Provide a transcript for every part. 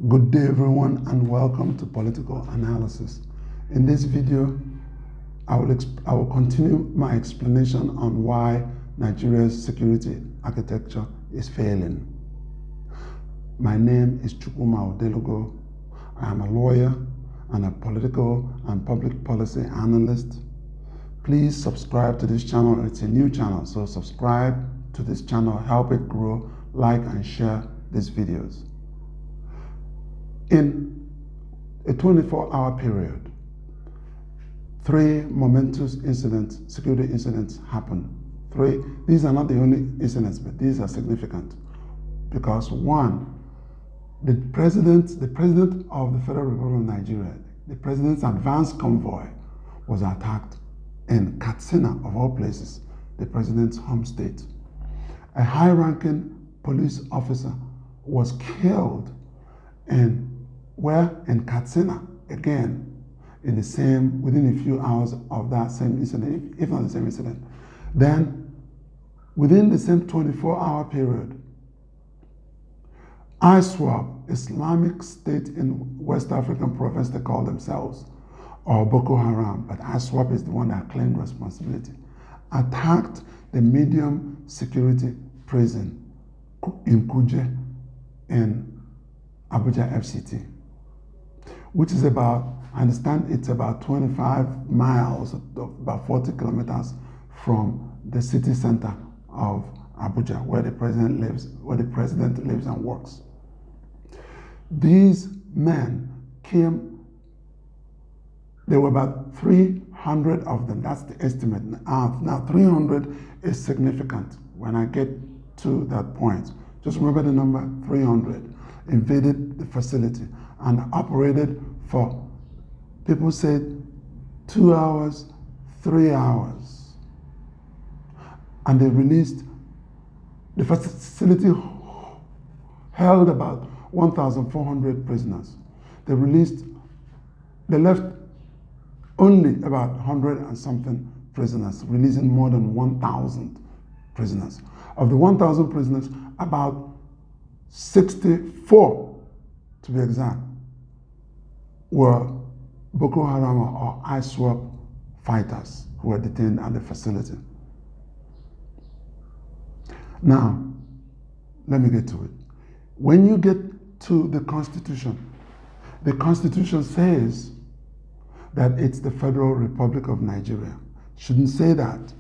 Good day everyone and welcome to Political Analysis. In this video, I will continue my explanation on why Nigeria's security architecture is failing. My name is Chukwuma Odelugo. I am a lawyer and a political and public policy analyst. Please subscribe to this channel. It's a new channel, so subscribe to this channel, help it grow, like and share these videos. In a 24-hour period, 3 momentous incidents, security incidents happened. 3. These are not the only incidents, but these are significant because 1, the president of the Federal Republic of Nigeria, the president's advance convoy was attacked in Katsina, of all places, the president's home state. A high-ranking police officer was killed in Katsina, again, within a few hours of that same incident, if not the same incident. Then, within the same 24-hour period, ISWAP, Islamic State in West African province, they call themselves, or Boko Haram, but ISWAP is the one that claimed responsibility, attacked the medium security prison in Kuje in Abuja FCT, which is about, I understand it's about 25 miles, about 40 kilometers from the city center of Abuja, where the president lives and works. These men came, there were about 300 of them, that's the estimate. Now 300 is significant when I get to that point. Just remember the number 300. Invaded the facility and operated for, people said, 2 hours, 3 hours. And they released, the facility held about 1,400 prisoners. They left only about 100 and something prisoners, releasing more than 1,000 prisoners. Of the 1,000 prisoners, about 64, to be exact, were Boko Haram or ISWAP fighters who were detained at the facility. Now, let me get to it. When you get to the Constitution says that it's the Federal Republic of Nigeria. Shouldn't say that.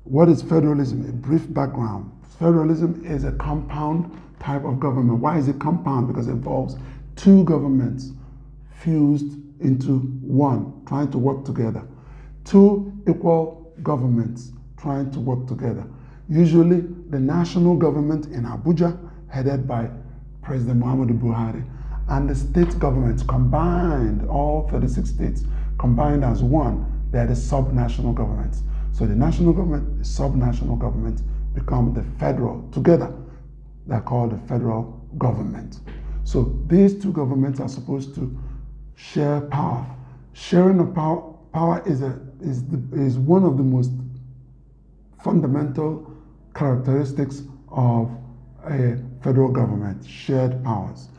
What is federalism? A brief background. Federalism is a compound type of government. Why is it compound? Because it involves 2 governments fused into one, trying to work together. 2 equal governments trying to work together. Usually the national government in Abuja, headed by President Muhammadu Buhari, and the state governments combined, all 36 states combined as one, they're the sub-national governments. So the national government, the sub-national government become the federal together. They're called the federal government. So these 2 governments are supposed to share power. Sharing of power is one of the most fundamental characteristics of a federal government, shared powers.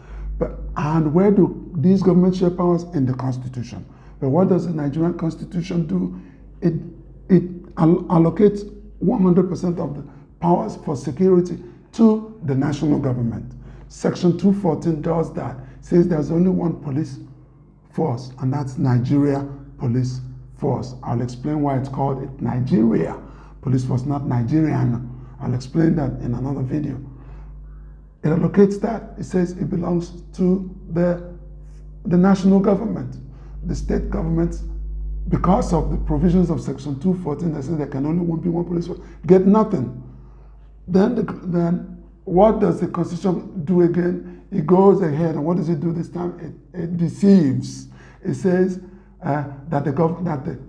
And where do these governments share powers? In the Constitution. But what does the Nigerian Constitution do? It allocates 100% of the powers for security to the national government. Section 214 does that. It says there's only one police force, and that's Nigeria Police Force. I'll explain why it's called Nigeria Police Force, not Nigerian. I'll explain that in another video. It allocates that. It says it belongs to the national government. The state governments, because of the provisions of Section 214 that says there can only be one police force, get nothing. Then what does the Constitution do again? It goes ahead, and what does it do this time? It deceives. It says that the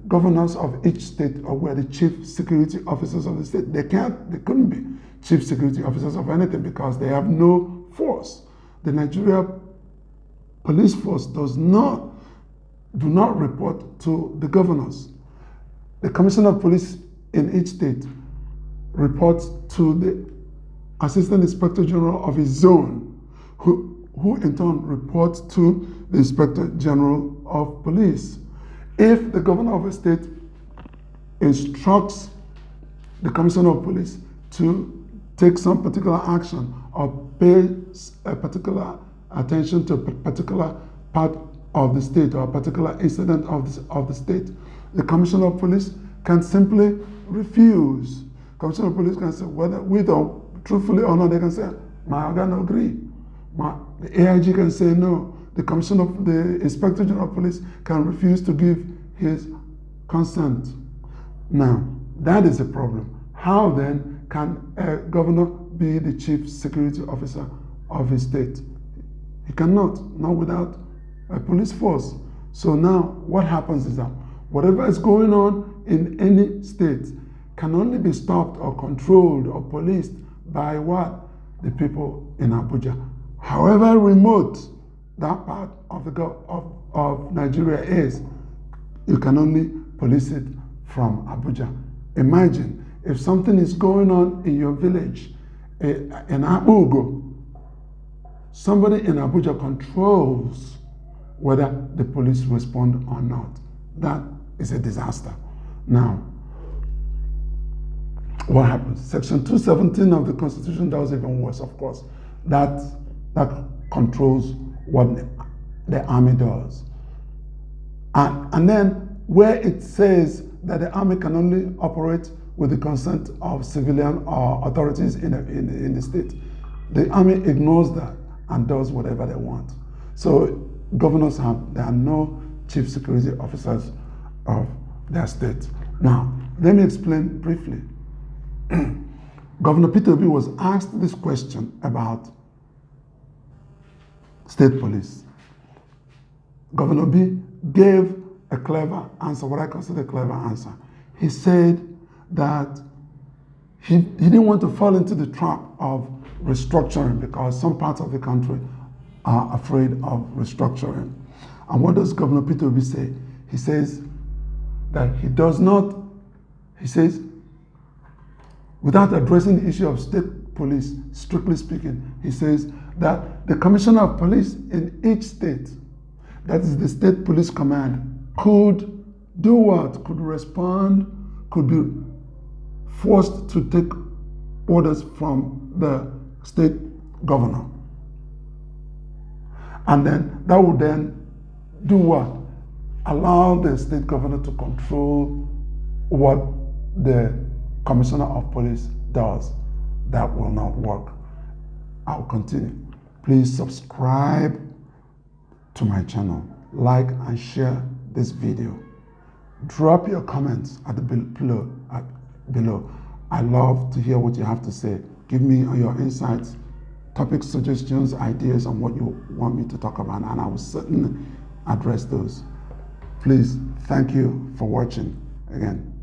governors of each state were the chief security officers of the state. They couldn't be chief security officers of anything because they have no force. The Nigeria Police Force do not report to the governors. The Commissioner of Police in each state reports to the Assistant Inspector General of his zone, who in turn reports to the Inspector General of Police. If the governor of a state instructs the Commissioner of Police to take some particular action or pay a particular attention to a particular part of the state or a particular incident of the state, the Commissioner of Police can simply refuse. Commissioner of Police can say, whether with or truthfully or not, they can say, my organ agree. The AIG can say no. The Inspector General of Police can refuse to give his consent. Now, that is a problem. How then can a governor be the chief security officer of his state? He cannot, not without a police force. So now what happens is that whatever is going on in any state can only be stopped or controlled or policed by what? The people in Abuja. However remote that part of Nigeria is, you can only police it from Abuja. Imagine if something is going on in your village, in Abugo, somebody in Abuja controls whether the police respond or not. That is a disaster. Now, what happens? Section 217 of the Constitution does even worse, of course. That controls what the army does. And then where it says that the army can only operate with the consent of civilian authorities in the state, the army ignores that and does whatever they want. So governors there are no chief security officers of their state. Now, let me explain briefly. Governor Peter Obi was asked this question about state police. Governor Obi gave a clever answer, what I consider a clever answer. He said that he didn't want to fall into the trap of restructuring because some parts of the country are afraid of restructuring. And what does Governor Peter Obi say? He says that he does not, he says, without addressing the issue of state police, strictly speaking, he says that the Commissioner of Police in each state, that is the State Police Command, could do what? Could respond, could be forced to take orders from the state governor. And then that would then do what? Allow the state governor to control what the Commissioner of Police does. That will not work. I'll continue. Please subscribe to my channel, like and share this video. Drop your comments at the below. I love to hear what you have to say. Give me your insights, topic suggestions, ideas on what you want me to talk about, and I will certainly address those. Please, thank you for watching again.